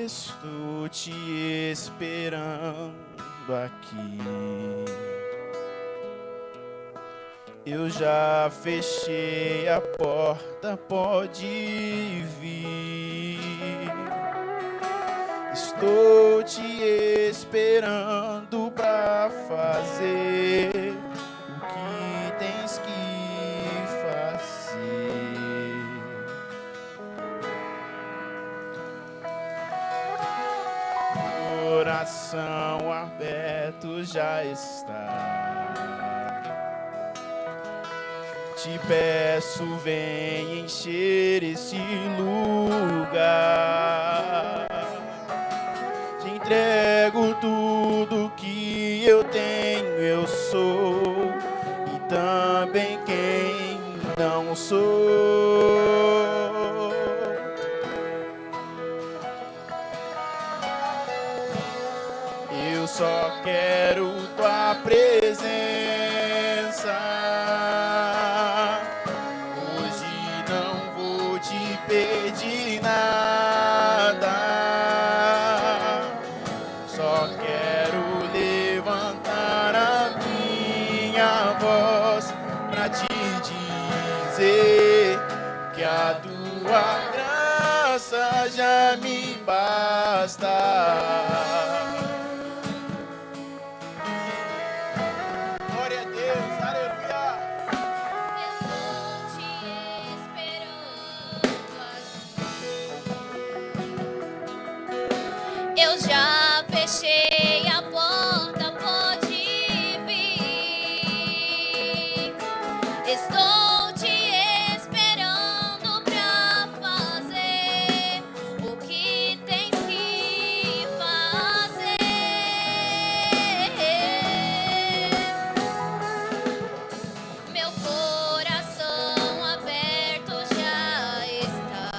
Estou te esperando aqui. Eu já fechei a porta, pode vir. Estou te esperando pra fazer o que tens que fazer. Coração aberto já está. Te peço, vem encher esse lugar. Te entrego tudo que eu tenho, eu sou, e também quem não sou. Eu só quero tua presença. Hoje não vou te pedir nada. Só quero levantar a minha voz pra te dizer que a tua graça já me basta. Glória a Deus, aleluia. Estou te esperando aqui. Eu já fechei a porta, pode vir. Estou te esperando pra fazer o que tens que fazer. Meu coração aberto já está.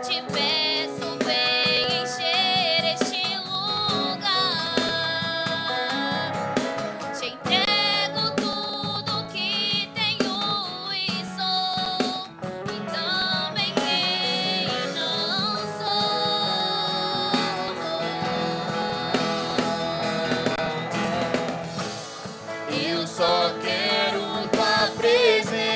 Te peço, vem encher este lugar. Te entrego tudo que tenho e sou, e também quem não sou. Eu só quero tua presença.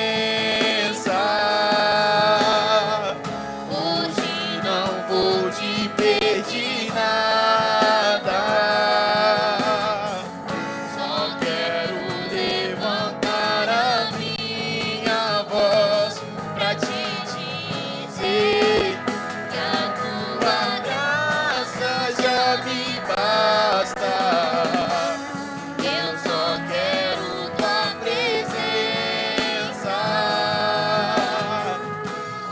Hoje não vou te pedir nada. Só quero levantar a minha voz pra te dizer que a tua graça já me basta. Eu só quero tua presença.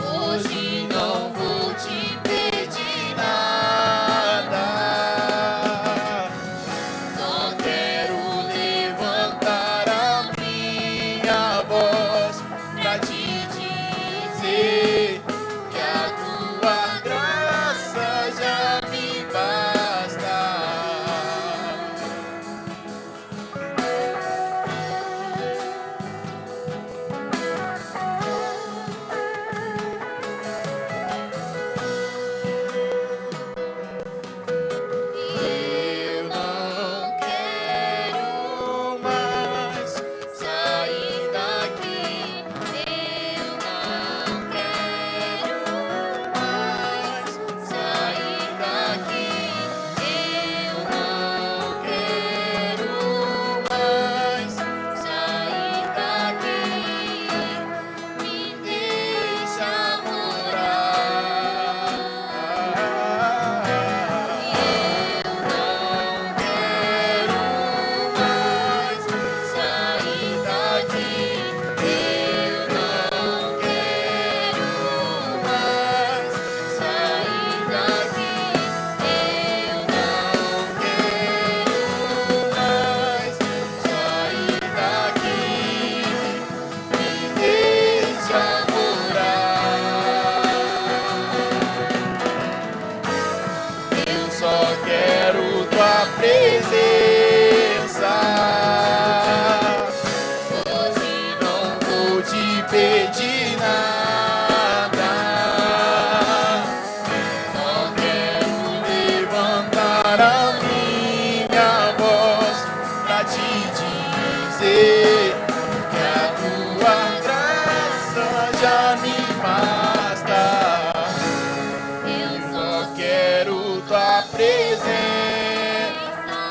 Hoje não vou te pedir nada. Só quero levantar a minha voz pra te dizer que a tua graça já me basta.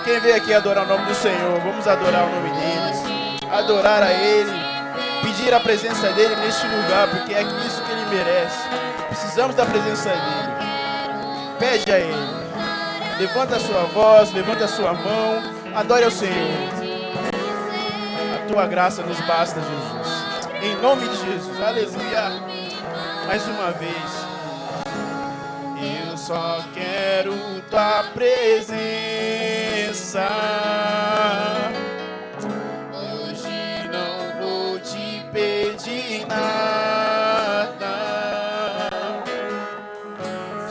Quem veio aqui adorar o nome do Senhor, vamos adorar o nome dele, adorar a ele, pedir a presença dele neste lugar, porque é isso que ele merece. Precisamos da presença dele. Pede a ele. Levanta a sua voz, levanta a sua mão, adore ao Senhor. A tua graça nos basta, Jesus. Em nome de Jesus, aleluia. Mais uma vez. Eu só quero tua presença. Hoje não vou te pedir nada.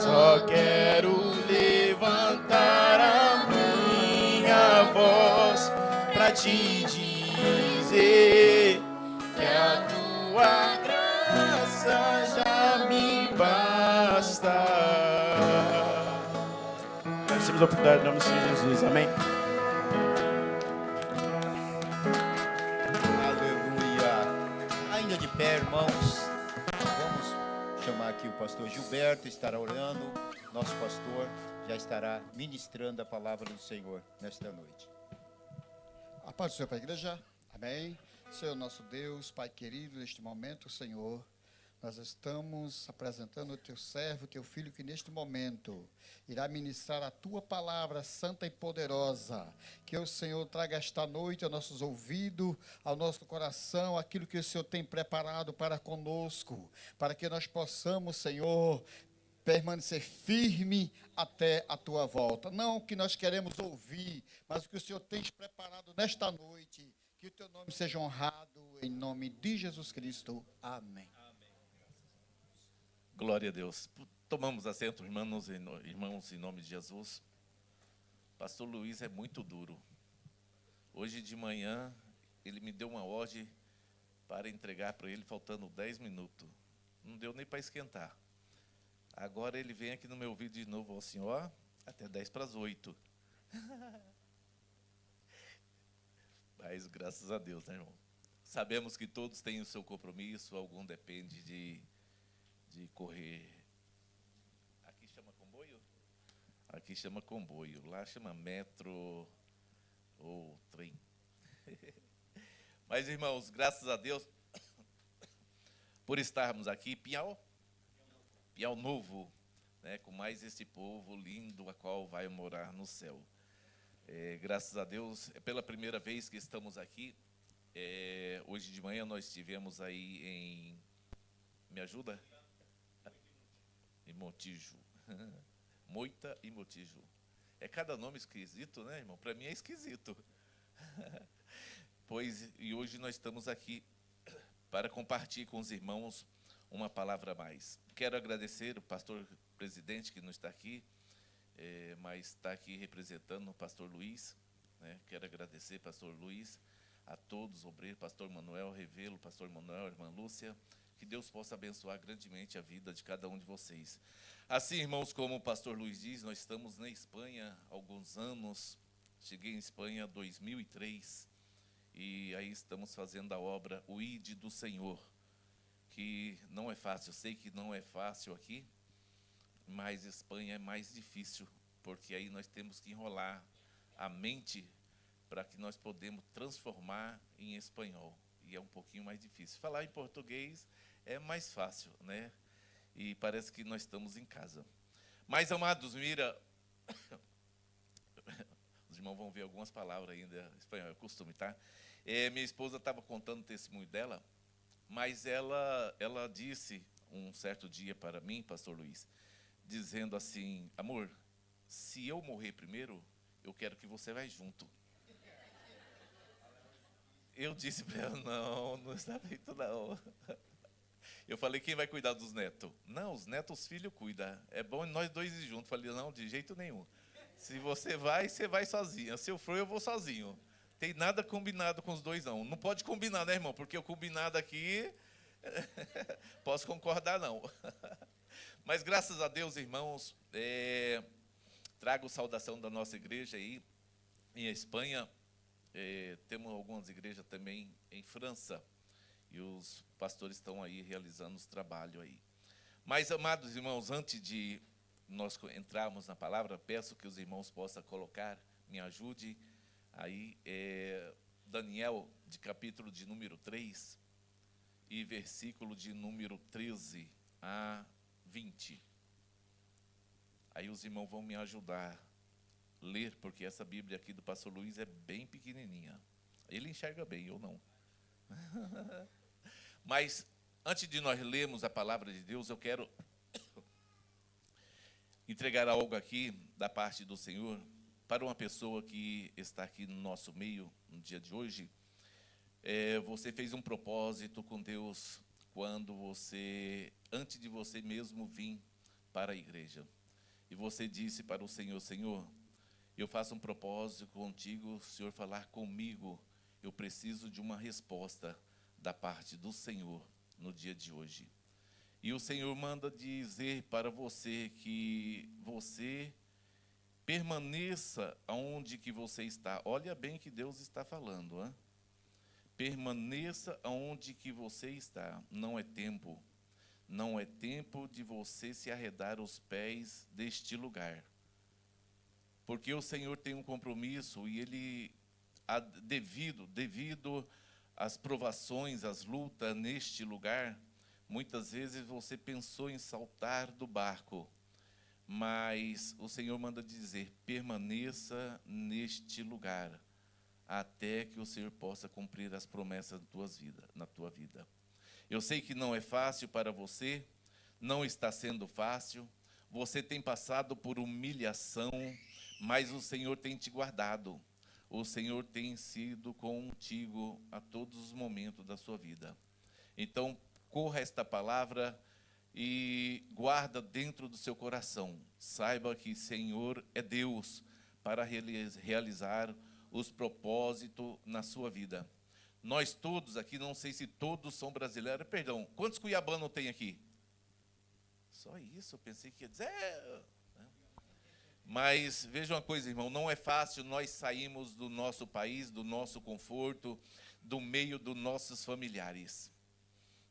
Só quero levantar a minha voz pra te dizer que a tua graça já me basta. Temos a oportunidade em nome do Senhor Jesus, amém. Aleluia. Ainda de pé, irmãos, vamos chamar aqui o pastor Gilberto, estará orando. Nosso pastor já estará ministrando a palavra do Senhor nesta noite. A paz do Senhor para a igreja, amém. Senhor nosso Deus, Pai querido, neste momento, Senhor, nós estamos apresentando o teu servo, o teu filho, que neste momento irá ministrar a tua palavra santa e poderosa. Que o Senhor traga esta noite aos nossos ouvidos, ao nosso coração, aquilo que o Senhor tem preparado para conosco, para que nós possamos, Senhor, permanecer firme até a tua volta. Não o que nós queremos ouvir, mas o que o Senhor tem preparado nesta noite. Que o teu nome seja honrado, em nome de Jesus Cristo. Amém. Glória a Deus. Tomamos assento, irmãos, em nome de Jesus. Pastor Luiz é muito duro. Hoje de manhã, ele me deu uma ordem para entregar para ele, faltando 10 minutos. Não deu nem para esquentar. Agora ele vem aqui no meu ouvido de novo, assim, ó, até 10 para as 8. Mas graças a Deus, né, irmão? Sabemos que todos têm o seu compromisso, algum depende de correr. Aqui chama comboio? Aqui chama comboio. Lá chama metro ou trem. Mas, irmãos, graças a Deus por estarmos aqui. Piau Novo, né, com mais esse povo lindo, a qual vai morar no céu. Graças a Deus, é pela primeira vez que estamos aqui. Hoje de manhã nós estivemos aí em... Me ajuda? Em Montijo. Moita e Montijo. É cada nome esquisito, né, irmão? Para mim é esquisito. E hoje nós estamos aqui para compartilhar com os irmãos uma palavra a mais. Quero agradecer o pastor presidente que não está aqui, mas está aqui representando o pastor Luiz, né? Quero agradecer, pastor Luiz, a todos, obreiros, pastor Manuel Revelo, pastor Manuel, irmã Lúcia. Que Deus possa abençoar grandemente a vida de cada um de vocês. Assim, irmãos, como o pastor Luiz diz, nós estamos na Espanha há alguns anos. Cheguei em Espanha em 2003. E aí estamos fazendo a obra O Ide do Senhor. Que não é fácil, eu sei que não é fácil aqui, mas Espanha é mais difícil, porque aí nós temos que enrolar a mente para que nós podemos transformar em espanhol. E é um pouquinho mais difícil. Falar em português é mais fácil, né? E parece que nós estamos em casa. Mas, amados, mira... Os irmãos vão ver algumas palavras ainda em espanhol, é costume, tá? Minha esposa estava contando o testemunho dela, mas ela disse um certo dia para mim, pastor Luiz, dizendo assim: amor, se eu morrer primeiro, eu quero que você vá junto. Eu disse para ela: não está feito não. Eu falei: quem vai cuidar dos netos? Não, os netos, os filhos cuidam. É bom nós dois ir juntos. Falei: não, de jeito nenhum. Se você vai sozinha. Se eu for, eu vou sozinho. Tem nada combinado com os dois, não. Não pode combinar, né, irmão? Porque o combinado aqui, posso concordar, não. Mas graças a Deus, irmãos, trago saudação da nossa igreja aí em Espanha. Temos algumas igrejas também em França. E os pastores estão aí realizando os trabalhos aí. Mas, amados irmãos, antes de nós entrarmos na palavra, peço que os irmãos possam colocar me ajude. Aí, Daniel, de capítulo de número 3 e versículo de número 13 a 20. Aí os irmãos vão me ajudar a ler, porque essa Bíblia aqui do pastor Luiz é bem pequenininha. Ele enxerga bem, eu não. Mas, antes de nós lermos a palavra de Deus, eu quero entregar algo aqui da parte do Senhor para uma pessoa que está aqui no nosso meio, no dia de hoje. Você fez um propósito com Deus quando você, antes de você mesmo vir para a igreja. E você disse para o Senhor: Senhor, eu faço um propósito contigo, Senhor, falar comigo. Eu preciso de uma resposta da parte do Senhor no dia de hoje. E o Senhor manda dizer para você que você permaneça aonde que você está. Olha bem que Deus está falando, hein? Permaneça aonde que você está. Não é tempo de você se arredar os pés deste lugar. Porque o Senhor tem um compromisso e Ele, devido às provações, às lutas neste lugar, muitas vezes você pensou em saltar do barco, mas o Senhor manda dizer: permaneça neste lugar, até que o Senhor possa cumprir as promessas na tua vida. Eu sei que não é fácil para você, não está sendo fácil, você tem passado por humilhação, mas o Senhor tem te guardado, o Senhor tem sido contigo a todos os momentos da sua vida. Então, corra esta palavra e guarda dentro do seu coração. Saiba que Senhor é Deus para realizar os propósitos na sua vida. Nós todos aqui, não sei se todos são brasileiros, perdão, quantos cuiabanos tem aqui? Só isso, eu pensei que ia dizer... Mas veja uma coisa, irmão, não é fácil nós sairmos do nosso país, do nosso conforto, do meio dos nossos familiares.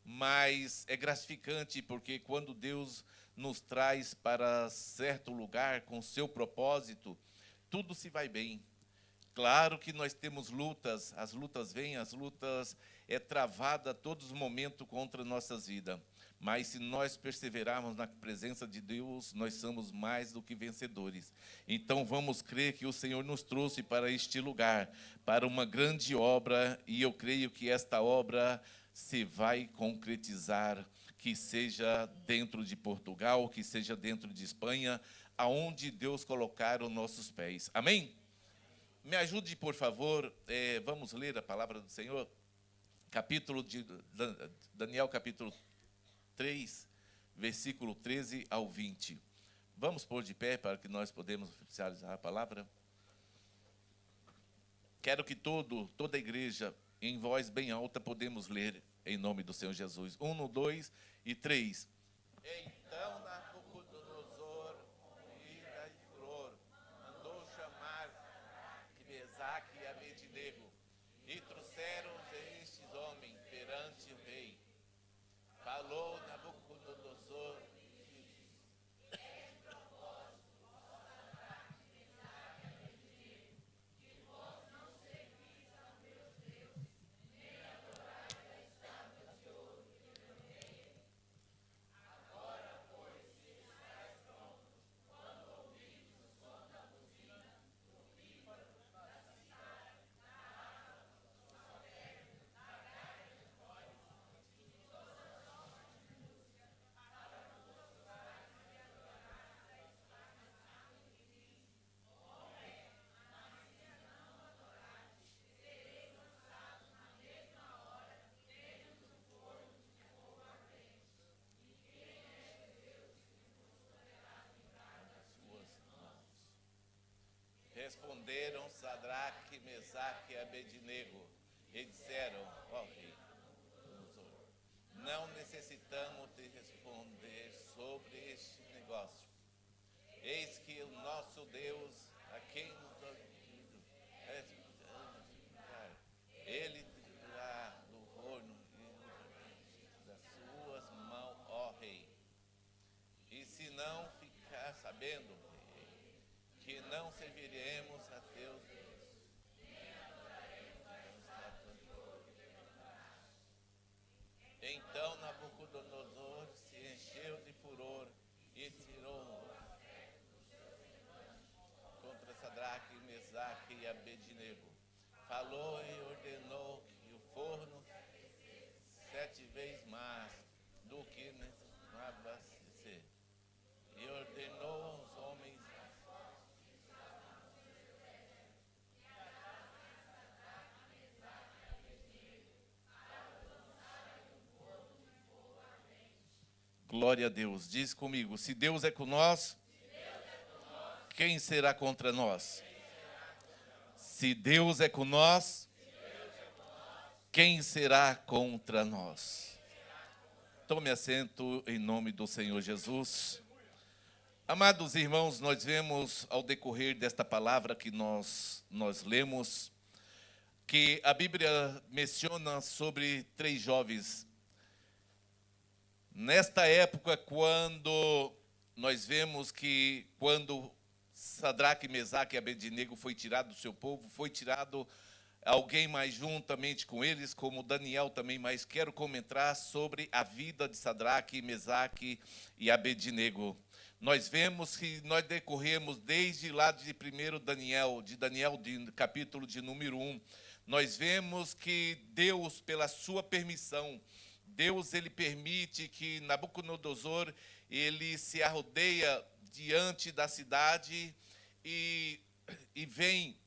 Mas é gratificante, porque quando Deus nos traz para certo lugar com seu propósito, tudo se vai bem. Claro que nós temos lutas, as lutas vêm, as lutas é travada a todos os momentos contra nossas vidas. Mas se nós perseverarmos na presença de Deus, nós somos mais do que vencedores. Então vamos crer que o Senhor nos trouxe para este lugar, para uma grande obra, e eu creio que esta obra se vai concretizar, que seja dentro de Portugal, que seja dentro de Espanha, aonde Deus colocar os nossos pés. Amém? Me ajude, por favor, vamos ler a palavra do Senhor, Daniel capítulo 3, versículo 13 ao 20. Vamos pôr de pé para que nós podemos oficializar a palavra. Quero que toda a igreja, em voz bem alta, podemos ler em nome do Senhor Jesus. 1, 2 e 3. Então Nabucodonosor, ira e furor, mandou chamar Mesaque e Abednego, e trouxeram estes homens perante o rei. Falou Nabucodonosor e disse: Responderam Sadraque, Mesaque e Abednego, e disseram: ó rei, não necessitamos de responder sobre este negócio. Eis que o nosso Deus, a quem nos Ele tirará do forno e das suas mãos, ó rei. E se não ficar sabendo, que não serviremos a teu Então Nabucodonosor se encheu de furor e tirou contra Sadraque, Mesaque e Abednego. Falou e ordenou que o forno 7 vezes mais do que necessitava ser. E ordenou aos homens glória a Deus. Diz comigo, se Deus é com nós, quem será contra nós? Se Deus é com nós, quem será contra nós? Tome assento em nome do Senhor Jesus. Amados irmãos, nós vemos ao decorrer desta palavra que nós lemos, que a Bíblia menciona sobre 3 jovens. Nesta época, quando nós vemos que quando Sadraque, Mesaque e Abednego foi tirado do seu povo, foi tirado alguém mais juntamente com eles, como Daniel também, mas quero comentar sobre a vida de Sadraque, Mesaque e Abednego. Nós vemos que nós decorremos desde lá de Daniel, de capítulo de número 1, nós vemos que Deus, pela sua permissão, Deus ele permite que Nabucodonosor ele se arrodeia diante da cidade e vem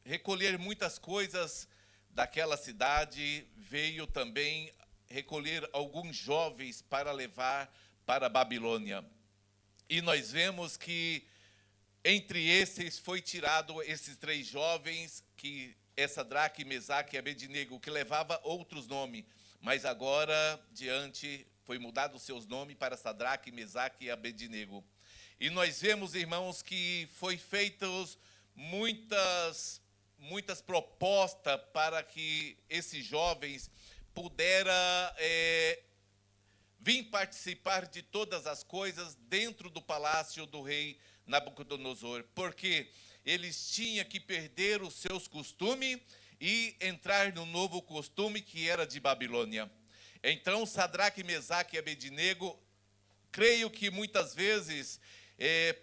recolher muitas coisas daquela cidade, veio também recolher alguns jovens para levar para a Babilônia. E nós vemos que entre esses foi tirado esses 3 jovens, que é Sadraque, Mesaque e Abednego, que levava outros nomes, mas agora diante foi mudado os seus nomes para Sadraque, Mesaque e Abednego. E nós vemos, irmãos, que foi feitas muitas propostas para que esses jovens puderam vir participar de todas as coisas dentro do palácio do rei Nabucodonosor, porque eles tinham que perder os seus costumes e entrar no novo costume que era de Babilônia. Então, Sadraque, Mesaque e Abednego, creio que muitas vezes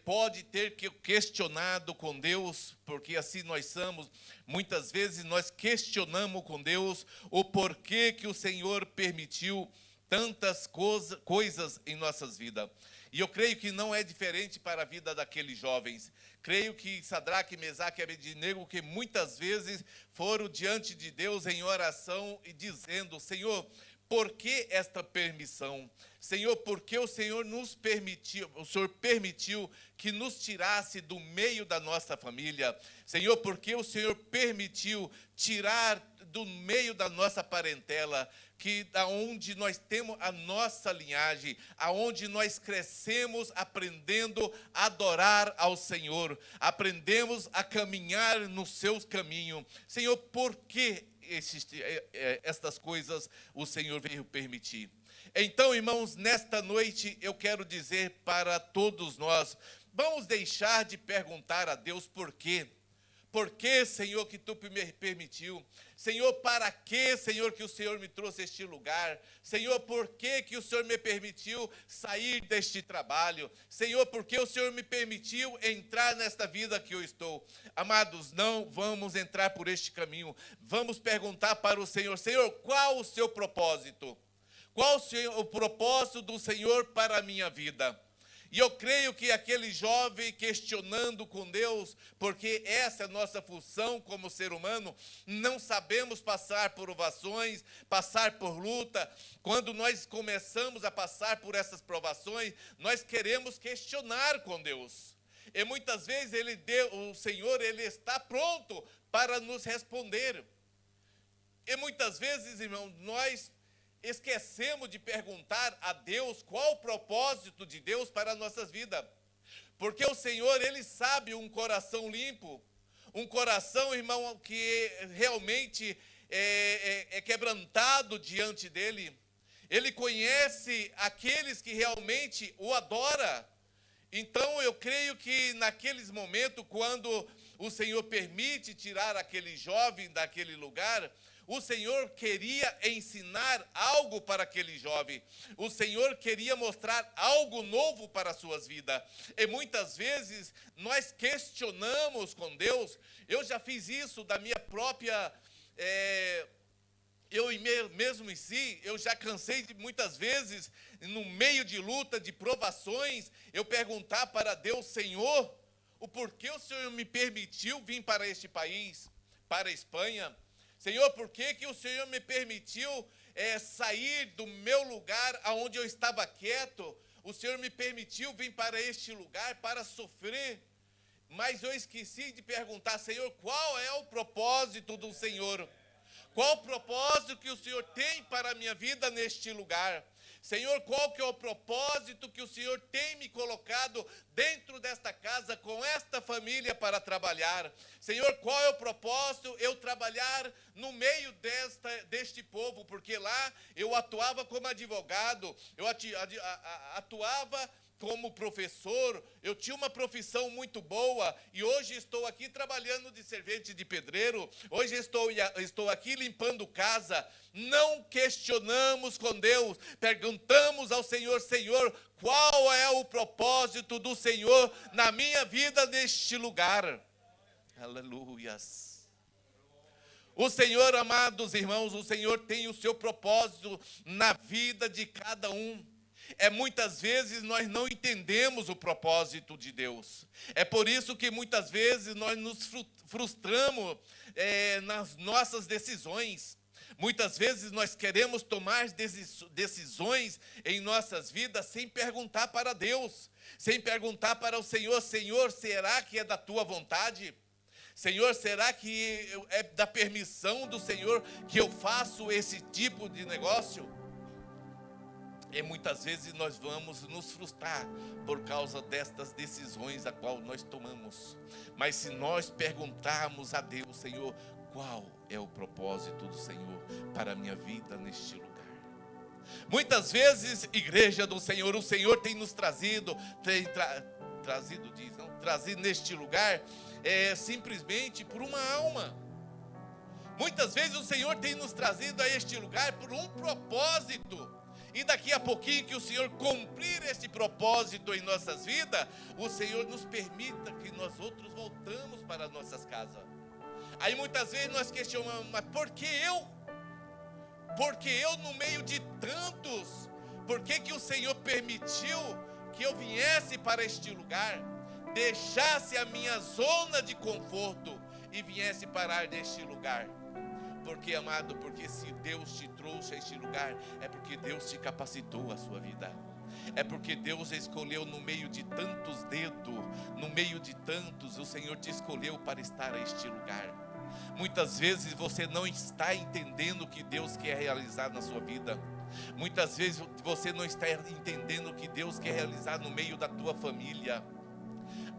pode ter questionado com Deus, porque assim nós somos, muitas vezes nós questionamos com Deus o porquê que o Senhor permitiu tantas coisas em nossas vidas. E eu creio que não é diferente para a vida daqueles jovens. Creio que Sadraque, Mesaque e Abednego, que muitas vezes foram diante de Deus em oração e dizendo: Senhor, por que esta permissão? Senhor, por que o Senhor permitiu que nos tirasse do meio da nossa família? Senhor, por que o Senhor permitiu tirar do meio da nossa parentela, que da onde nós temos a nossa linhagem, aonde nós crescemos aprendendo a adorar ao Senhor, aprendemos a caminhar nos seus caminhos. Senhor, por que estas coisas o Senhor veio permitir? Então, irmãos, nesta noite eu quero dizer para todos nós, vamos deixar de perguntar a Deus por quê. Por que, Senhor, que Tu me permitiu? Senhor, para que, Senhor, que o Senhor me trouxe a este lugar? Senhor, por que o Senhor me permitiu sair deste trabalho? Senhor, por que o Senhor me permitiu entrar nesta vida que eu estou? Amados, não vamos entrar por este caminho. Vamos perguntar para o Senhor: Senhor, qual o seu propósito? Qual o propósito do Senhor para a minha vida? E eu creio que aquele jovem questionando com Deus, porque essa é a nossa função como ser humano, não sabemos passar por provações, passar por luta. Quando nós começamos a passar por essas provações, nós queremos questionar com Deus. E muitas vezes o Senhor ele está pronto para nos responder. E muitas vezes, irmão, nós esquecemos de perguntar a Deus qual o propósito de Deus para as nossas vidas. Porque o Senhor, Ele sabe um coração limpo, um coração, irmão, que realmente é quebrantado diante dEle. Ele conhece aqueles que realmente o adoram. Então, eu creio que naqueles momentos, quando o Senhor permite tirar aquele jovem daquele lugar, O Senhor queria ensinar algo para aquele jovem. O Senhor queria mostrar algo novo para as suas vidas. E muitas vezes nós questionamos com Deus. Eu já fiz isso da minha própria... mesmo em si, eu já cansei de muitas vezes, no meio de luta, de provações, eu perguntar para Deus: Senhor, o porquê o Senhor me permitiu vir para este país, para a Espanha? Senhor, por que o Senhor me permitiu sair do meu lugar onde eu estava quieto? O Senhor me permitiu vir para este lugar para sofrer. Mas eu esqueci de perguntar: Senhor, qual é o propósito do Senhor? Qual o propósito que o Senhor tem para a minha vida neste lugar? Senhor, qual que é o propósito que o Senhor tem me colocado dentro desta casa, com esta família para trabalhar? Senhor, qual é o propósito eu trabalhar no meio deste povo? Porque lá eu atuava como advogado, eu atuava como professor, eu tinha uma profissão muito boa, e hoje estou aqui trabalhando de servente de pedreiro, hoje estou aqui limpando casa. Não questionamos com Deus, perguntamos ao Senhor: Senhor, qual é o propósito do Senhor na minha vida neste lugar? Aleluias. O Senhor, amados irmãos, o Senhor tem o seu propósito na vida de cada um. Muitas vezes nós não entendemos o propósito de Deus. É por isso que muitas vezes nós nos frustramos nas nossas decisões. Muitas vezes nós queremos tomar decisões em nossas vidas sem perguntar para Deus, sem perguntar para o Senhor: Senhor, será que é da tua vontade? Senhor, será que é da permissão do Senhor que eu faço esse tipo de negócio? E muitas vezes nós vamos nos frustrar por causa destas decisões a qual nós tomamos. Mas se nós perguntarmos a Deus: Senhor, qual é o propósito do Senhor para a minha vida neste lugar? Muitas vezes, igreja do Senhor, o Senhor tem nos trazido neste lugar simplesmente por uma alma. Muitas vezes o Senhor tem nos trazido a este lugar por um propósito. E daqui a pouquinho que o Senhor cumprir esse propósito em nossas vidas, o Senhor nos permita que nós outros voltamos para nossas casas. Aí muitas vezes nós questionamos: mas por que eu? Porque eu no meio de tantos? Por que o Senhor permitiu que eu viesse para este lugar? Deixasse a minha zona de conforto e viesse parar neste lugar? Porque, amado, porque se Deus te trouxe a este lugar, é porque Deus te capacitou a sua vida. É porque Deus escolheu no meio de tantos dedos, no meio de tantos, o Senhor te escolheu para estar a este lugar. Muitas vezes você não está entendendo o que Deus quer realizar na sua vida. Muitas vezes você não está entendendo o que Deus quer realizar no meio da tua família.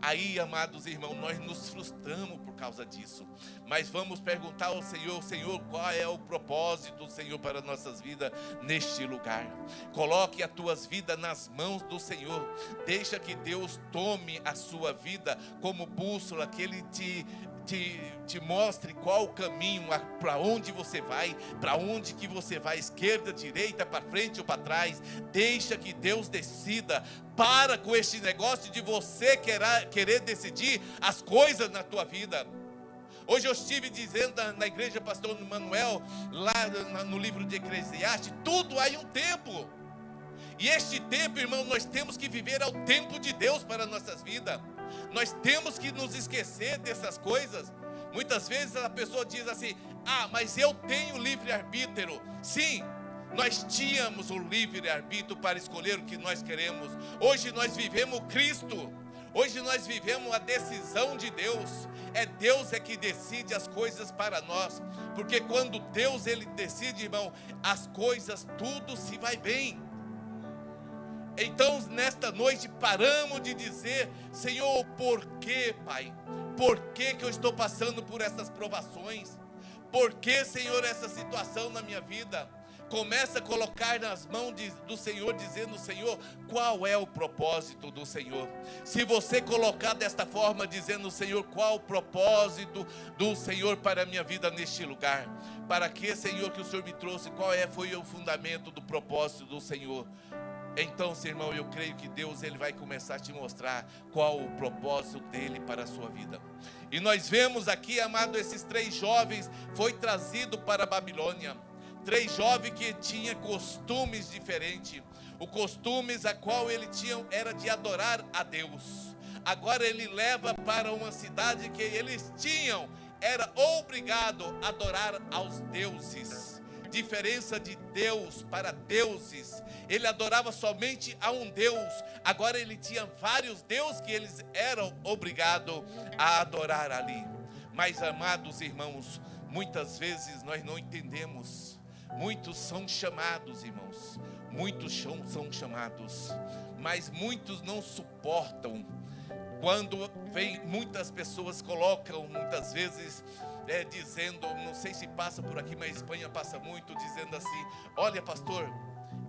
Aí, amados irmãos, nós nos frustramos por causa disso. Mas vamos perguntar ao Senhor: Senhor, qual é o propósito do Senhor para nossas vidas neste lugar? Coloque as tuas vidas nas mãos do Senhor. Deixa que Deus tome a sua vida como bússola, que Ele te mostre qual o caminho, para onde você vai, para onde que você vai, esquerda, direita, para frente ou para trás. Deixa que Deus decida. Para com este negócio de você querer decidir as coisas na tua vida. Hoje eu estive dizendo na igreja Pastor Manuel, lá no livro de Eclesiastes: tudo há um tempo. E este tempo, irmão, nós temos que viver ao tempo de Deus para nossas vidas. Nós temos que nos esquecer dessas coisas. Muitas vezes a pessoa diz assim: ah, mas eu tenho livre-arbítrio. Sim, nós tínhamos o livre-arbítrio para escolher o que nós queremos. Hoje nós vivemos Cristo. Hoje nós vivemos a decisão de Deus. Deus que decide as coisas para nós. Porque quando Deus ele decide, irmão, as coisas tudo se vai bem. Então, nesta noite, paramos de dizer: Senhor, por que, Pai? Por que eu estou passando por essas provações? Por que, Senhor, essa situação na minha vida? Começa a colocar nas mãos do Senhor, dizendo: Senhor, qual é o propósito do Senhor? Se você colocar desta forma, dizendo: Senhor, qual o propósito do Senhor para a minha vida neste lugar? Para que, Senhor, que o Senhor me trouxe? Foi o fundamento do propósito do Senhor? Então, seu irmão, eu creio que Deus ele vai começar a te mostrar qual o propósito dele para a sua vida. E nós vemos aqui, amado, esses 3 jovens foi trazido para a Babilônia. 3 jovens que tinham costumes diferentes. O costumes a qual ele tinha era de adorar a Deus. Agora ele leva para uma cidade que eles tinham, era obrigado a adorar aos deuses. Diferença de Deus para deuses. Ele adorava somente a um Deus. Agora ele tinha vários deuses que eles eram obrigados a adorar ali. Mas, amados irmãos, muitas vezes nós não entendemos. Muitos são chamados, irmãos. Muitos são chamados, mas muitos não suportam. Quando vem, muitas pessoas colocam, muitas vezes, dizendo, não sei se passa por aqui, mas a Espanha passa muito, dizendo assim: olha, pastor,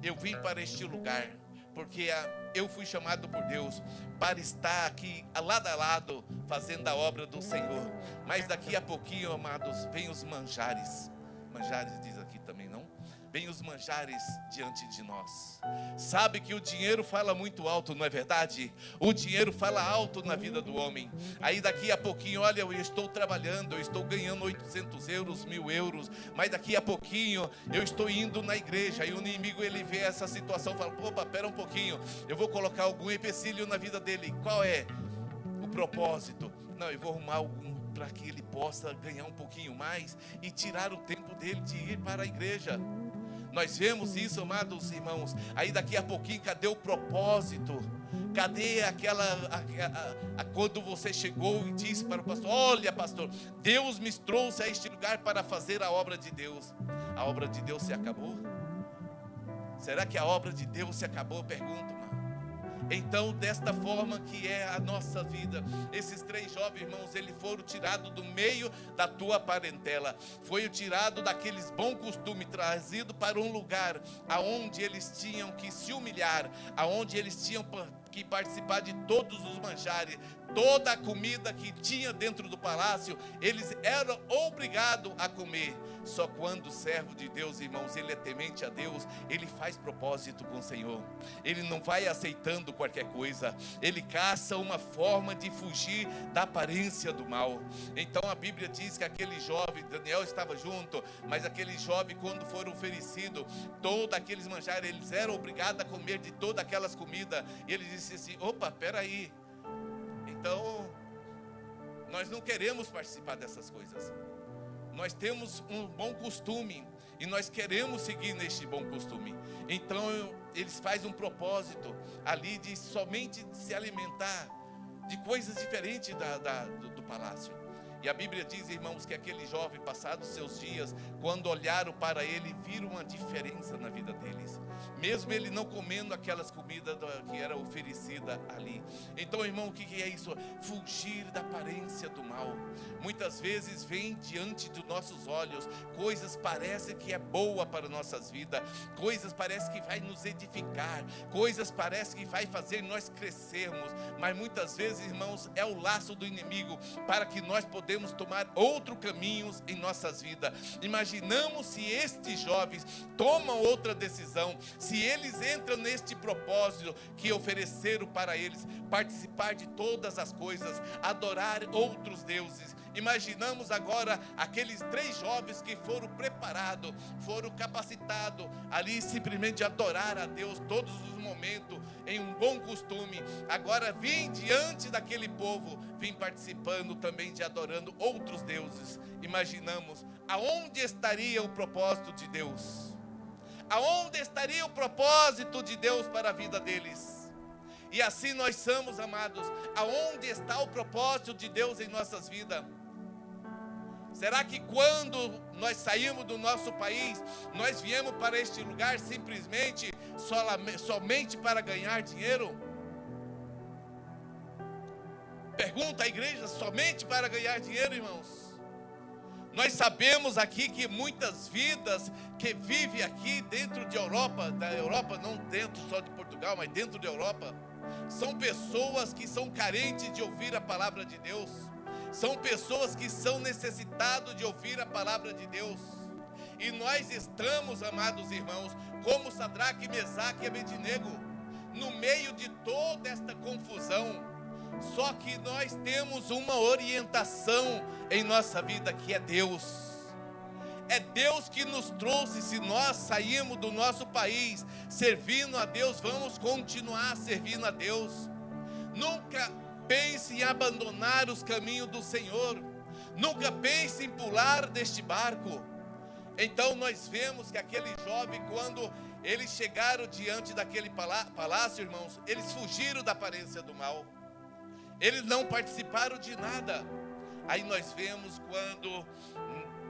eu vim para este lugar, porque eu fui chamado por Deus para estar aqui, lado a lado, fazendo a obra do Senhor. Mas daqui a pouquinho, amados, vem os manjares. Manjares diz aqui também, não? Vem os manjares diante de nós. Sabe que o dinheiro fala muito alto, não é verdade? O dinheiro fala alto na vida do homem. Aí daqui a pouquinho, olha, eu estou trabalhando, eu estou ganhando 800 euros, 1000 euros, mas daqui a pouquinho eu estou indo na igreja. Aí o inimigo ele vê essa situação e fala: opa, pera um pouquinho, eu vou colocar algum empecilho na vida dele. Qual é o propósito? Não, eu vou arrumar algum para que ele possa ganhar um pouquinho mais e tirar o tempo dele de ir para a igreja. Nós vemos isso, amados irmãos. Aí daqui a pouquinho, cadê o propósito? Cadê quando você chegou e disse para o pastor: olha, pastor, Deus me trouxe a este lugar para fazer a obra de Deus. A obra de Deus se acabou? Será que a obra de Deus se acabou? Eu pergunto, irmão. Então, desta forma que é a nossa vida, esses 3 jovens irmãos, eles foram tirados do meio da tua parentela, foi tirado daqueles bons costumes, trazido para um lugar aonde eles tinham que se humilhar, aonde eles tinham que participar de todos os manjares, toda a comida que tinha dentro do palácio, eles eram obrigados a comer. Só quando o servo de Deus, irmãos, ele é temente a Deus, ele faz propósito com o Senhor. Ele não vai aceitando qualquer coisa. Ele caça uma forma de fugir da aparência do mal. Então a Bíblia diz que aquele jovem, Daniel estava junto, mas aquele jovem, quando foram oferecidos todos aqueles manjares, eles eram obrigados a comer de todas aquelas comidas. E ele disse assim: opa, peraí. Então, nós não queremos participar dessas coisas. Nós temos um bom costume e nós queremos seguir neste bom costume. Então, eles fazem um propósito ali de somente se alimentar de coisas diferentes do palácio. E a Bíblia diz, irmãos, que aquele jovem, passados seus dias, quando olharam para ele, viram uma diferença na vida deles. Mesmo ele não comendo aquelas comidas que era oferecida ali. Então, irmão, o que é isso? Fugir da aparência do mal. Muitas vezes vem diante dos nossos olhos coisas parece que é boa para nossas vidas, coisas parece que vai nos edificar, coisas parece que vai fazer nós crescermos, mas muitas vezes, irmãos, é o laço do inimigo para que nós podemos tomar outros caminhos em nossas vidas. Imaginamos se estes jovens tomam outra decisão, se eles entram neste propósito que ofereceram para eles, participar de todas as coisas, adorar outros deuses. Imaginamos agora aqueles 3 jovens que foram preparados, foram capacitados ali simplesmente de adorar a Deus todos os momentos, em um bom costume. Agora vim diante daquele povo, vim participando também de adorando outros deuses. Imaginamos aonde estaria o propósito de Deus, aonde estaria o propósito de Deus para a vida deles. E assim nós somos, amados, aonde está o propósito de Deus em nossas vidas? Será que quando nós saímos do nosso país, nós viemos para este lugar simplesmente, somente para ganhar dinheiro? Pergunta a igreja, somente para ganhar dinheiro, irmãos? Nós sabemos aqui que muitas vidas que vivem aqui dentro de Europa, da Europa, não dentro só de Portugal, mas dentro da Europa, são pessoas que são carentes de ouvir a palavra de Deus. São pessoas que são necessitadas de ouvir a palavra de Deus. E nós estamos, amados irmãos, como Sadraque, Mesaque e Abednego, no meio de toda esta confusão. Só que nós temos uma orientação em nossa vida, que é Deus. É Deus que nos trouxe. Se nós saímos do nosso país servindo a Deus, vamos continuar servindo a Deus. Nunca pense em abandonar os caminhos do Senhor. Nunca pense em pular deste barco. Então nós vemos que aquele jovem, quando eles chegaram diante daquele palácio, irmãos, eles fugiram da aparência do mal. Eles não participaram de nada. Aí nós vemos quando,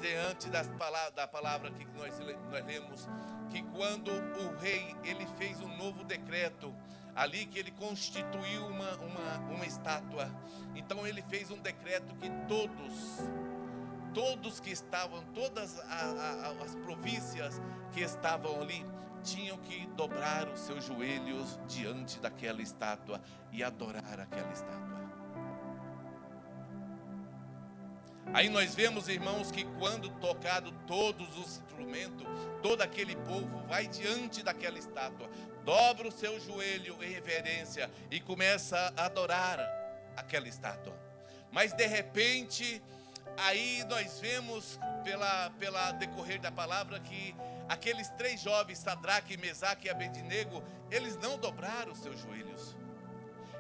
diante da palavra que nós lemos, que quando o rei, ele fez um novo decreto, ali que ele constituiu uma estátua. Então ele fez um decreto que todos que estavam, todas as províncias que estavam ali, tinham que dobrar os seus joelhos diante daquela estátua e adorar aquela estátua. Aí nós vemos, irmãos, que quando tocado todos os instrumentos, todo aquele povo vai diante daquela estátua, dobra o seu joelho em reverência e começa a adorar aquela estátua. Mas de repente, aí nós vemos pela decorrer da palavra que aqueles 3 jovens, Sadraque, Mesaque e Abednego, eles não dobraram os seus joelhos.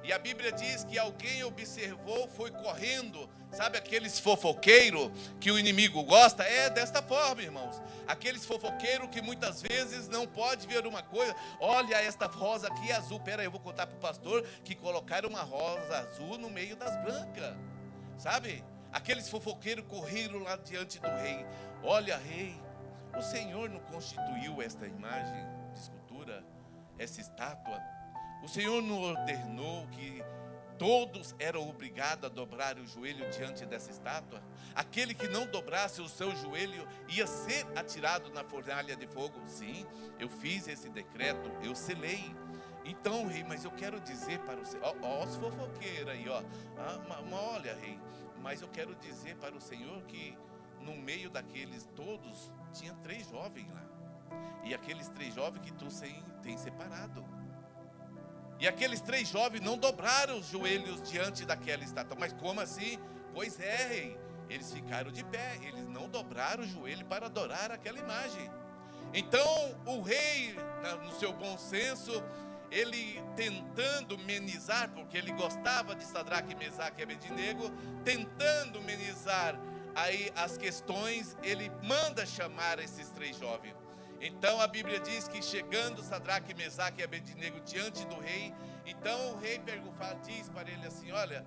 E a Bíblia diz que alguém observou, foi correndo. Sabe aqueles fofoqueiros que o inimigo gosta? É desta forma, irmãos. Aqueles fofoqueiros que muitas vezes não pode ver uma coisa. Olha, esta rosa aqui é azul. Pera aí, eu vou contar para o pastor que colocaram uma rosa azul no meio das brancas. Sabe? Aqueles fofoqueiros correram lá diante do rei. Olha, rei, o Senhor não constituiu esta imagem de escultura, essa estátua. O Senhor não ordenou que todos eram obrigados a dobrar o joelho diante dessa estátua? Aquele que não dobrasse o seu joelho ia ser atirado na fornalha de fogo? Sim, eu fiz esse decreto, eu selei. Então, rei, mas eu quero dizer para o Senhor, ó os fofoqueiros aí, ó. Olha, rei, mas eu quero dizer para o Senhor que no meio daqueles todos, tinha 3 jovens lá. E aqueles 3 jovens que tu tem separado. E aqueles 3 jovens não dobraram os joelhos diante daquela estátua. Mas como assim? Pois é, rei, eles ficaram de pé, eles não dobraram o joelho para adorar aquela imagem. Então o rei, no seu bom senso, ele tentando amenizar, porque ele gostava de Sadraque, Mesaque e Abednego, tentando amenizar aí as questões, ele manda chamar esses 3 jovens. Então a Bíblia diz que chegando Sadraque, Mesaque e Abednego diante do rei, então o rei diz para ele assim: olha,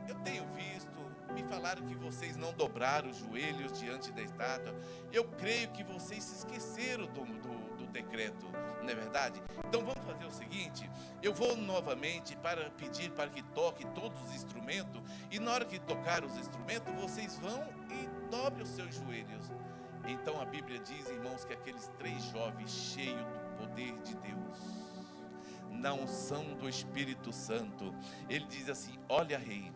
eu tenho visto, me falaram que vocês não dobraram os joelhos diante da estátua. Eu creio que vocês se esqueceram do decreto, não é verdade? Então vamos fazer o seguinte: eu vou novamente para pedir para que toque todos os instrumentos, e na hora que tocar os instrumentos, vocês vão e dobrem os seus joelhos. Então a Bíblia diz, irmãos, que aqueles 3 jovens cheios do poder de Deus, na unção do Espírito Santo, ele diz assim: olha, rei,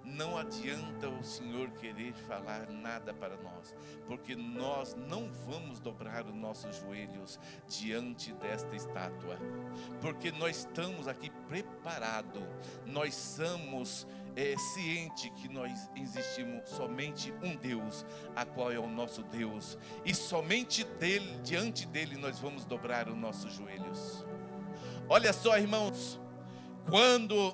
não adianta o Senhor querer falar nada para nós, porque nós não vamos dobrar os nossos joelhos diante desta estátua, porque nós estamos aqui preparados, nós somos ciente que nós existimos somente um Deus, a qual é o nosso Deus, e somente dele, diante dele nós vamos dobrar os nossos joelhos. Olha só, irmãos, quando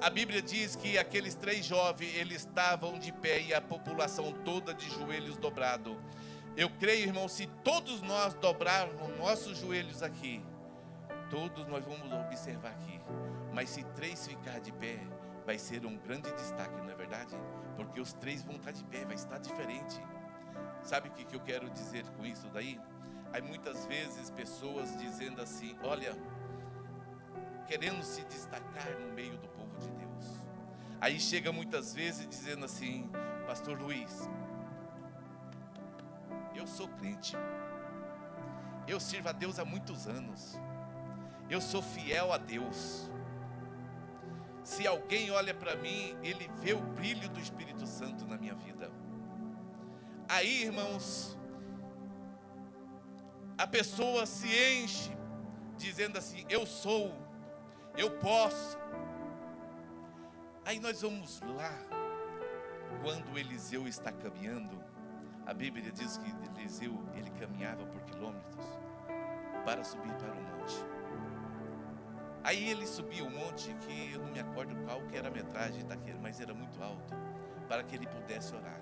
a Bíblia diz que aqueles 3 jovens, eles estavam de pé e a população toda de joelhos dobrados. Eu creio, irmão, se todos nós dobrarmos nossos joelhos aqui, todos nós vamos observar aqui. Mas se 3 ficar de pé, vai ser um grande destaque, não é verdade? Porque os 3 vão estar de pé, vai estar diferente. Sabe o que eu quero dizer com isso daí? Há muitas vezes pessoas dizendo assim, olha, querendo se destacar no meio do povo de Deus. Aí chega muitas vezes dizendo assim: pastor Luiz, eu sou crente. Eu sirvo a Deus há muitos anos. Eu sou fiel a Deus. Se alguém olha para mim, ele vê o brilho do Espírito Santo na minha vida. Aí, irmãos, a pessoa se enche, dizendo assim, eu sou, eu posso. Aí nós vamos lá, quando Eliseu está caminhando, a Bíblia diz que Eliseu, ele caminhava por quilômetros, para subir para o monte. Aí ele subia o monte, que eu não me acordo qual que era a metragem daquele, mas era muito alto, para que ele pudesse orar.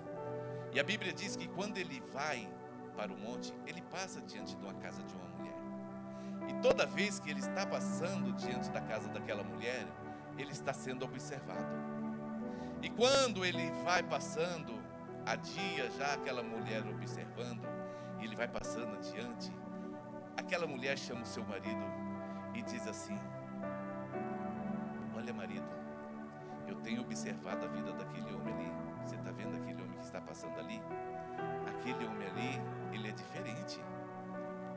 E a Bíblia diz que quando ele vai para o monte, ele passa diante de uma casa de uma mulher. E toda vez que ele está passando diante da casa daquela mulher, ele está sendo observado. E quando ele vai passando, há dias já aquela mulher observando, e ele vai passando adiante, aquela mulher chama o seu marido e diz assim, olha marido, eu tenho observado a vida daquele homem ali. Você está vendo aquele homem que está passando ali? Aquele homem ali, ele é diferente.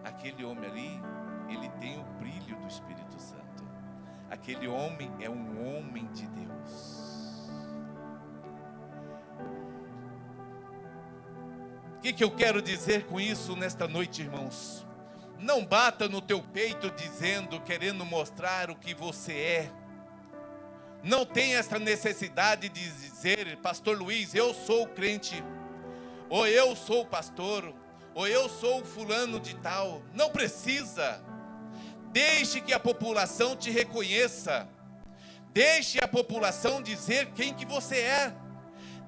Aquele homem ali, ele tem o brilho do Espírito Santo. Aquele homem é um homem de Deus. O que eu quero dizer com isso nesta noite, irmãos? Não bata no teu peito dizendo, querendo mostrar o que você é. Não tem essa necessidade de dizer, pastor Luiz, eu sou crente, ou eu sou pastor, ou eu sou fulano de tal. Não precisa. Deixe que a população te reconheça. Deixe a população dizer quem que você é.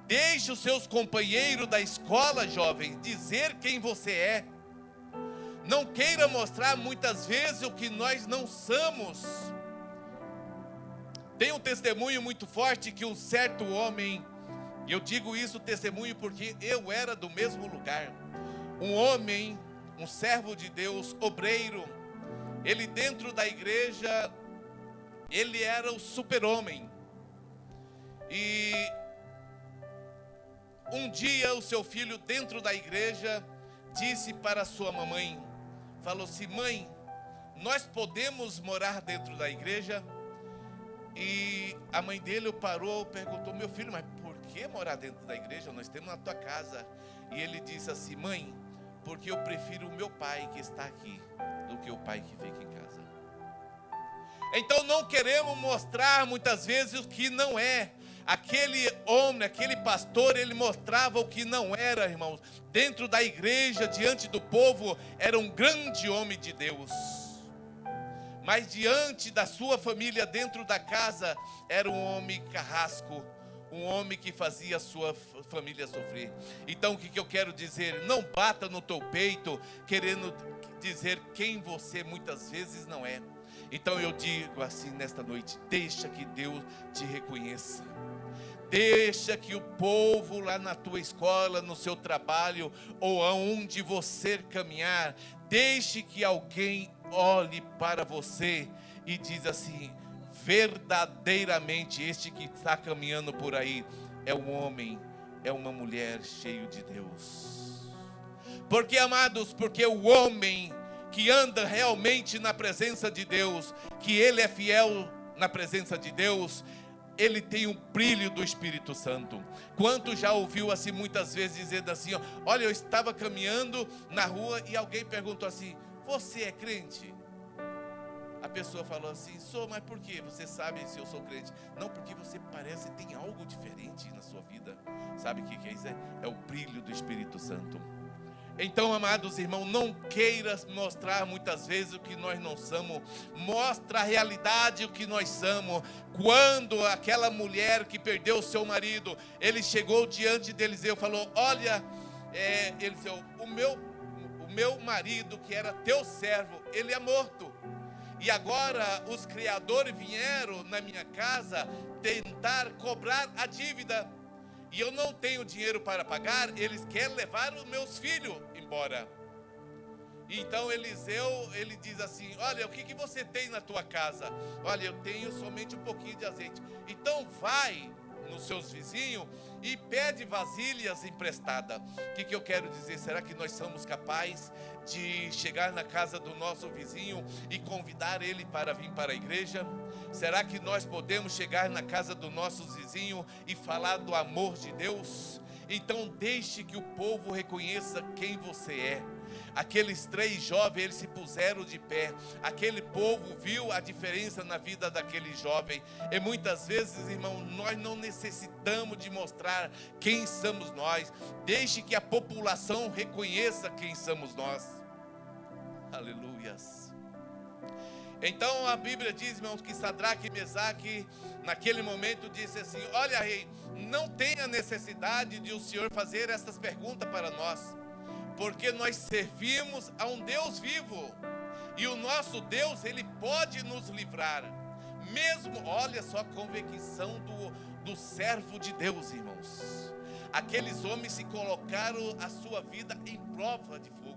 Deixe os seus companheiros da escola, jovem, dizer quem você é. Não queira mostrar muitas vezes o que nós não somos. Tem um testemunho muito forte que um certo homem, e eu digo isso testemunho porque eu era do mesmo lugar. Um homem, um servo de Deus, obreiro, ele dentro da igreja, ele era o super-homem. E um dia o seu filho dentro da igreja disse para sua mamãe, falou assim, mãe, nós podemos morar dentro da igreja? E a mãe dele parou, perguntou, meu filho, mas por que morar dentro da igreja? Nós temos na tua casa. E ele disse assim, mãe, porque eu prefiro o meu pai que está aqui, do que o pai que fica em casa. Então não queremos mostrar muitas vezes o que não é. Aquele homem, aquele pastor, ele mostrava o que não era, irmãos. Dentro da igreja, diante do povo, era um grande homem de Deus. Mas diante da sua família, dentro da casa, era um homem carrasco, um homem que fazia a sua família sofrer. Então o que eu quero dizer? Não bata no teu peito, querendo dizer quem você muitas vezes não é. Então eu digo assim nesta noite, deixa que Deus te reconheça. Deixa que o povo lá na tua escola, no seu trabalho, ou aonde você caminhar, deixe que alguém olhe para você e diz assim, verdadeiramente este que está caminhando por aí é um homem, é uma mulher cheio de Deus. Porque, amados, porque o homem que anda realmente na presença de Deus, que ele é fiel na presença de Deus, ele tem o brilho do Espírito Santo. Quanto já ouviu assim muitas vezes dizendo assim, ó, olha, eu estava caminhando na rua e alguém perguntou assim, você é crente? A pessoa falou assim, sou, mas por quê? Você sabe se eu sou crente? Não, porque você parece que tem algo diferente na sua vida. Sabe o que é isso? É o brilho do Espírito Santo. Então, amados irmãos, não queira mostrar muitas vezes o que nós não somos. Mostra a realidade o que nós somos. Quando aquela mulher que perdeu o seu marido, ele chegou diante de Eliseu e falou, olha, Eliseu, o meu marido que era teu servo, ele é morto. E agora os criadores vieram na minha casa tentar cobrar a dívida. E eu não tenho dinheiro para pagar, eles querem levar os meus filhos embora. Então Eliseu, ele diz assim, olha, o que você tem na tua casa? Olha, eu tenho somente um pouquinho de azeite. Então vai nos seus vizinhos e pede vasilhas emprestadas. O que eu quero dizer? Será que nós somos capazes de chegar na casa do nosso vizinho e convidar ele para vir para a igreja? Será que nós podemos chegar na casa do nosso vizinho e falar do amor de Deus? Então deixe que o povo reconheça quem você é. Aqueles 3 jovens, eles se puseram de pé. Aquele povo viu a diferença na vida daquele jovem. E muitas vezes, irmão, nós não necessitamos de mostrar quem somos nós. Deixe que a população reconheça quem somos nós. Aleluias. Então a Bíblia diz, irmãos, que Sadraque e Mesaque naquele momento disse assim: olha, rei, não tenha necessidade de o Senhor fazer essas perguntas para nós, porque nós servimos a um Deus vivo, e o nosso Deus, Ele pode nos livrar. Mesmo, olha só a convicção do servo de Deus, irmãos. Aqueles homens se colocaram a sua vida em prova de fogo.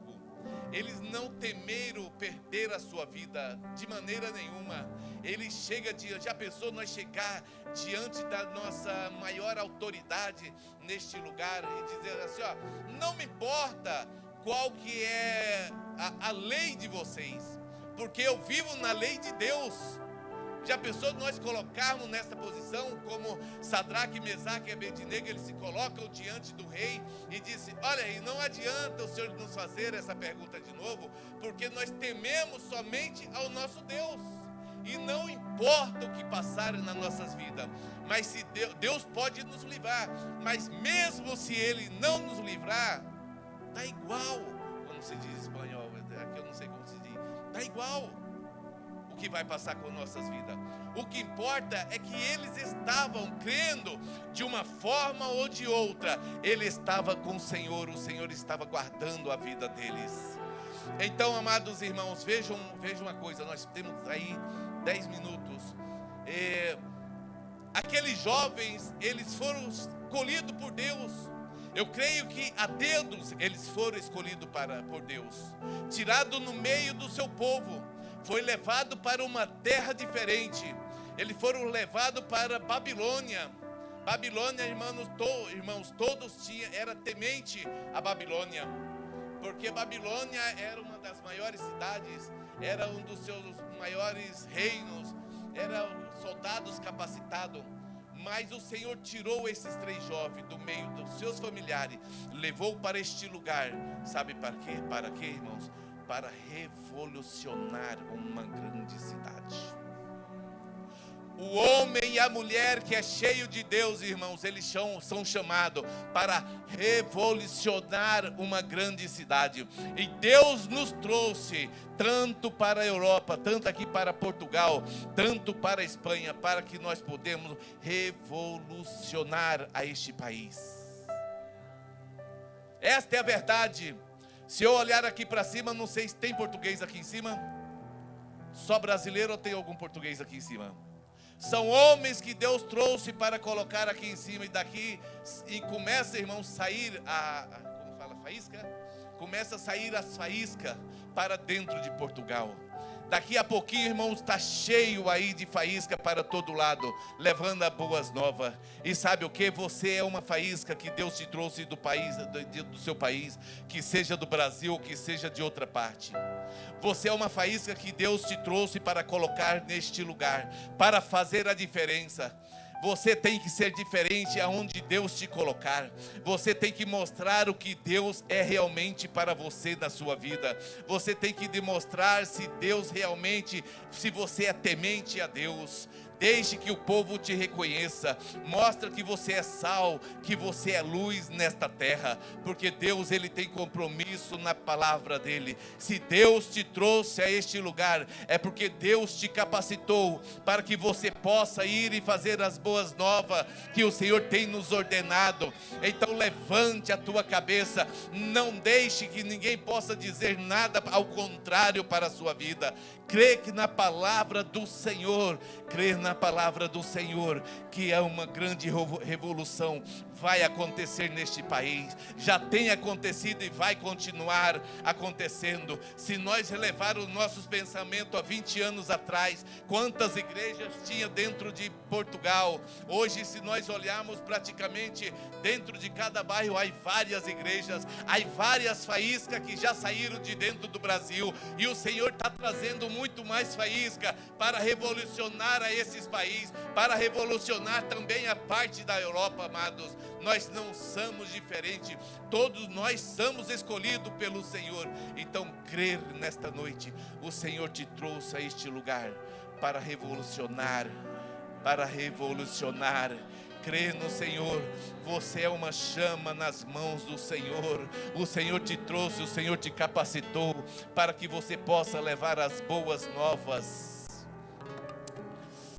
Eles não temeram perder a sua vida de maneira nenhuma. Ele chega diante, já pensou nós chegar diante da nossa maior autoridade neste lugar e dizer assim, ó, não me importa qual que é a lei de vocês, porque eu vivo na lei de Deus. Já pensou nós colocarmos nessa posição, como Sadraque, Mesaque e Abednego, eles se colocam diante do rei e dizem, olha aí, não adianta o Senhor nos fazer essa pergunta de novo, porque nós tememos somente ao nosso Deus, e não importa o que passar nas nossas vidas, mas se Deus pode nos livrar, mas mesmo se Ele não nos livrar, está igual, como se diz em espanhol, aqui eu não sei como se diz, está igual que vai passar com nossas vidas. O que importa é que eles estavam crendo de uma forma ou de outra. Ele estava com o Senhor estava guardando a vida deles. Então, amados irmãos, vejam uma coisa, nós temos aí 10 minutos. Aqueles jovens, eles foram escolhidos por Deus. Eu creio que a dedos eles foram escolhidos por Deus, tirado no meio do seu povo. Foi levado para uma terra diferente. Eles foram levados para Babilônia. Babilônia, irmãos, todos era temente a Babilônia, porque Babilônia era uma das maiores cidades, era um dos seus maiores reinos, eram soldados capacitados. Mas o Senhor tirou esses 3 jovens do meio dos seus familiares, levou para este lugar. Sabe para quê? Para quê, irmãos? Para revolucionar uma grande cidade. O homem e a mulher que é cheio de Deus, irmãos, eles são chamados para revolucionar uma grande cidade. E Deus nos trouxe tanto para a Europa, tanto aqui para Portugal, tanto para a Espanha, para que nós podemos revolucionar a este país. Esta é a verdade. Se eu olhar aqui para cima, não sei se tem português aqui em cima. Só brasileiro ou tem algum português aqui em cima? São homens que Deus trouxe para colocar aqui em cima e daqui. E começa, irmão, sair como fala, faísca? Começa a sair as faíscas para dentro de Portugal. Daqui a pouquinho, irmãos, está cheio aí de faísca para todo lado, levando a boas novas. E sabe o que? Você é uma faísca que Deus te trouxe do país, do seu país, que seja do Brasil, que seja de outra parte. Você é uma faísca que Deus te trouxe para colocar neste lugar, para fazer a diferença. Você tem que ser diferente aonde Deus te colocar. Você tem que mostrar o que Deus é realmente para você na sua vida. Você tem que demonstrar se Deus realmente, se você é temente a Deus. Deixe que o povo te reconheça. Mostra que você é sal, que você é luz nesta terra. Porque Deus, Ele tem compromisso na palavra dEle. Se Deus te trouxe a este lugar, é porque Deus te capacitou para que você possa ir e fazer as boas novas que o Senhor tem nos ordenado. Então levante a tua cabeça. Não deixe que ninguém possa dizer nada ao contrário para a sua vida. Crê que na palavra do Senhor, crer na palavra do Senhor, que é uma grande revolução vai acontecer neste país. Já tem acontecido e vai continuar acontecendo. Se nós relevar os nossos pensamentos há 20 anos atrás, quantas igrejas tinha dentro de Portugal? Hoje, se nós olharmos praticamente dentro de cada bairro, há várias igrejas, há várias faíscas que já saíram de dentro do Brasil, e o Senhor está trazendo muito mais faísca para revolucionar a esses países, para revolucionar também a parte da Europa, amados. Nós não somos diferentes, todos nós somos escolhidos pelo Senhor. Então, crer nesta noite, o Senhor te trouxe a este lugar para revolucionar, para revolucionar. Crê no Senhor, você é uma chama nas mãos do Senhor. O Senhor te trouxe, o Senhor te capacitou para que você possa levar as boas novas.